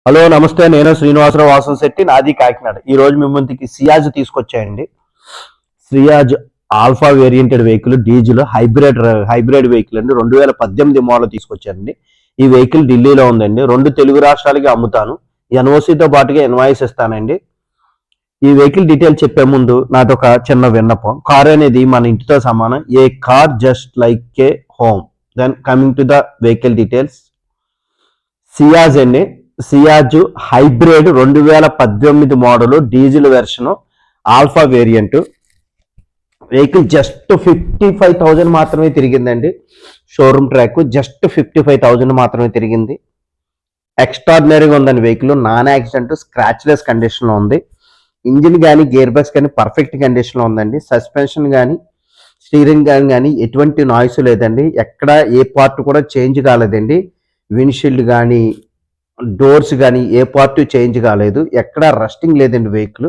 Hello నమస్తే. నేను శ్రీనివాసరావు వాసంశెట్టి, నాది కాకినాడ. ఈ రోజు మీ ముందుకి సియాజ్ తీసుకొచ్చాయండి. Ciaz alpha variant vehicle, diesel hybrid vehicle అండి. 2018 మోడల్ తీసుకొచ్చారండి. ఈ వెహికల్ ఢిల్లీలో ఉందండి. 2 తెలుగు రాష్ట్రాలకి అమ్ముతాను. ఎన్ఓసితో పాటుగా ఇన్వాయిస్ ఇస్తానండి. ఈ వెహికల్ డీటెయిల్ చెప్పే ముందు నాది ఒక చిన్న విన్నపం. కార్ అనేది మన ఇంటితో సమానం. A car just like a home. Then coming to the vehicle details. Ciaz అండి. Ciaz hybrid 2018 model, diesel version, alpha variant. Vehicle just 55,000 మాత్రమే తిరిగిందండి. షోరూమ్ ట్రాక్ జస్ట్ 55,000 మాత్రమే తిరిగింది. ఎక్స్ట్రాడినరీగా ఉందండి వెహికల్. నాన్ యాక్సిడెంట్, స్క్రాచ్లెస్ కండిషన్లో ఉంది. ఇంజిన్ కానీ గేర్ బాక్స్ కానీ పర్ఫెక్ట్ కండిషన్లో ఉందండి. సస్పెన్షన్ కానీ స్టీరింగ్ కానీ ఎటువంటి నాయిస్ లేదండి. ఎక్కడ ఏ పార్ట్ కూడా చేంజ్ కాలేదండి. విండ్షీల్డ్ కానీ డోర్స్ కానీ ఏ పార్ట్ చేంజ్ కాలేదు. ఎక్కడ రస్టింగ్ లేదండి. వెహికల్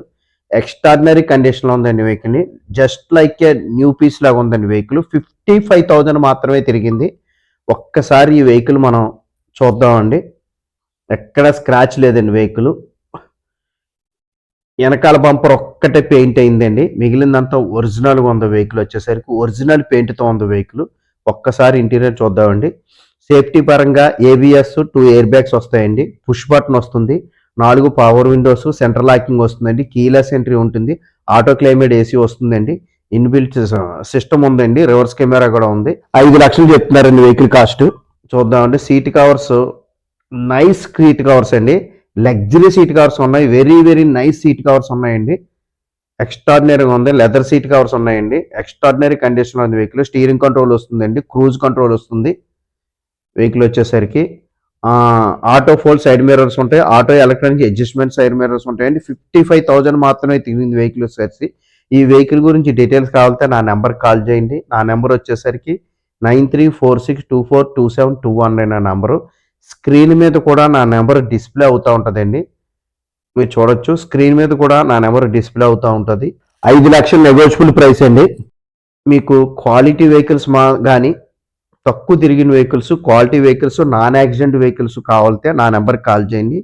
ఎక్స్ట్రాడినరీ కండిషన్లో ఉందండి. Vehicle just like a new piece లాగా ఉందండి. వెహికల్ 55,000 మాత్రమే తిరిగింది. ఒక్కసారి ఈ వెహికల్ మనం చూద్దామండి. ఎక్కడ స్క్రాచ్ లేదండి. వెహికల్ వెనకాల బంపర్ ఒక్కటే పెయింట్ అయిందండి. మిగిలిందంతా ఒరిజినల్గా ఉంది. వెహికల్ వచ్చేసరికి ఒరిజినల్ పెయింట్తో ఉంది వెహికల్. ఒక్కసారి ఇంటీరియర్ చూద్దామండి. సేఫ్టీ పరంగా ఏబిఎస్, 2 ఎయిర్ బ్యాగ్స్ వస్తాయండి. పుష్ బటన్ వస్తుంది. 4 పవర్ విండోస్, సెంట్రల్ లాకింగ్ వస్తుందండి. కీలెస్ ఎంట్రీ ఉంటుంది. ఆటో క్లైమేట్ ఏసీ వస్తుందండి. ఇన్బిల్ట్ సిస్టమ్ ఉందండి. రివర్స్ కెమెరా కూడా ఉంది. 5 లక్షలు చెప్తున్నారండి వెహికల్ కాస్ట్. చూద్దామండి. Seat covers nice seat covers అండి. లగ్జరీ సీట్ కవర్స్ ఉన్నాయి. Very very nice seat covers ఉన్నాయండి. ఎక్స్ట్రాడినరీగా ఉంది. లెదర్ సీట్ కవర్స్ ఉన్నాయండి. ఎక్స్ట్రాడినరీ కండిషన్ ఉంది వెహికల్. స్టీరింగ్ కంట్రోల్ వస్తుందండి. క్రూజ్ కంట్రోల్ వస్తుంది. వెహికల్ వచ్చేసరికి ఆటో ఫోల్డ్ సైడ్ మిర్రర్స్ ఉంటాయి. Auto electronic adjustment side mirrors ఉంటాయండి. 55,000 మాత్రమే తిరిగింది వెహికల్ వచ్చేసరికి. ఈ వెహికల్ గురించి డీటెయిల్స్ కావాలంటే నా నెంబర్ కాల్ చేయండి. నా నెంబర్ వచ్చేసరికి 9346242721 నా నెంబరు. స్క్రీన్ మీద కూడా నా నెంబర్ డిస్ప్లే అవుతూ ఉంటుందండి. మీరు చూడొచ్చు. స్క్రీన్ మీద కూడా నా నెంబర్ డిస్ప్లే అవుతూ ఉంటుంది. 5 లక్షలు నెగోషియబుల్ ప్రైస్ అండి. మీకు క్వాలిటీ వెహికల్స్ కానీ తక్కువ తిరిగిన vehicles, quality vehicles, non accident vehicles కావాలంటే నా నెంబర్కి కాల్ చేయండి.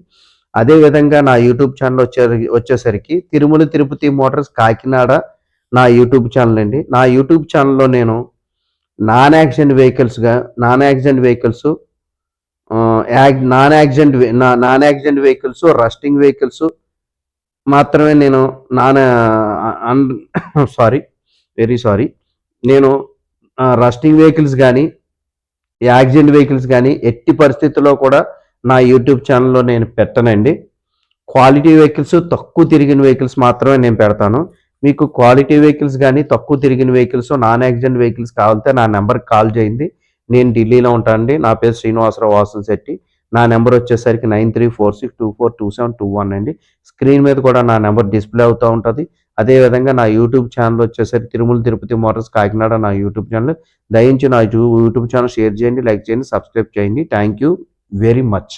అదేవిధంగా నా యూట్యూబ్ ఛానల్ వచ్చేసరికి తిరుమల తిరుపతి మోటార్స్ కాకినాడ నా యూట్యూబ్ ఛానల్ అండి. నా యూట్యూబ్ ఛానల్లో నేను non accident vehicles, rusting vehicles మాత్రమే నేను నేను రస్టింగ్ వెహికల్స్ కానీ యాక్సిడెంట్ వెహికల్స్ కానీ ఎట్టి పరిస్థితుల్లో కూడా నా యూట్యూబ్ ఛానల్లో నేను పెట్టనండి. క్వాలిటీ వెహికల్స్, తక్కువ తిరిగిన వెహికల్స్ మాత్రమే నేను పెడతాను. మీకు క్వాలిటీ వెహికల్స్ కానీ తక్కువ తిరిగిన వెహికల్స్, నాన్ యాక్సిడెంట్ వెహికల్స్ కావాలంటే నా నెంబర్కి కాల్ చేయండి. నేను ఢిల్లీలో ఉంటానండి. నా పేరు శ్రీనివాసరావు వాసంశెట్టి. నా నెంబర్ వచ్చేసరికి 9346242721 అండి. స్క్రీన్ మీద కూడా నా నెంబర్ డిస్ప్లే అవుతూ ఉంటుంది. అదేవిధంగా నా యూట్యూబ్ ఛానల్ వచ్చేసరికి తిరుమల తిరుపతి మోటార్స్ కాకినాడ నా యూట్యూబ్ ఛానల్. దయించి నా యూట్యూబ్ ఛానల్ షేర్ చేయండి, లైక్ చేయండి, సబ్స్క్రైబ్ చేయండి. Thank you very much.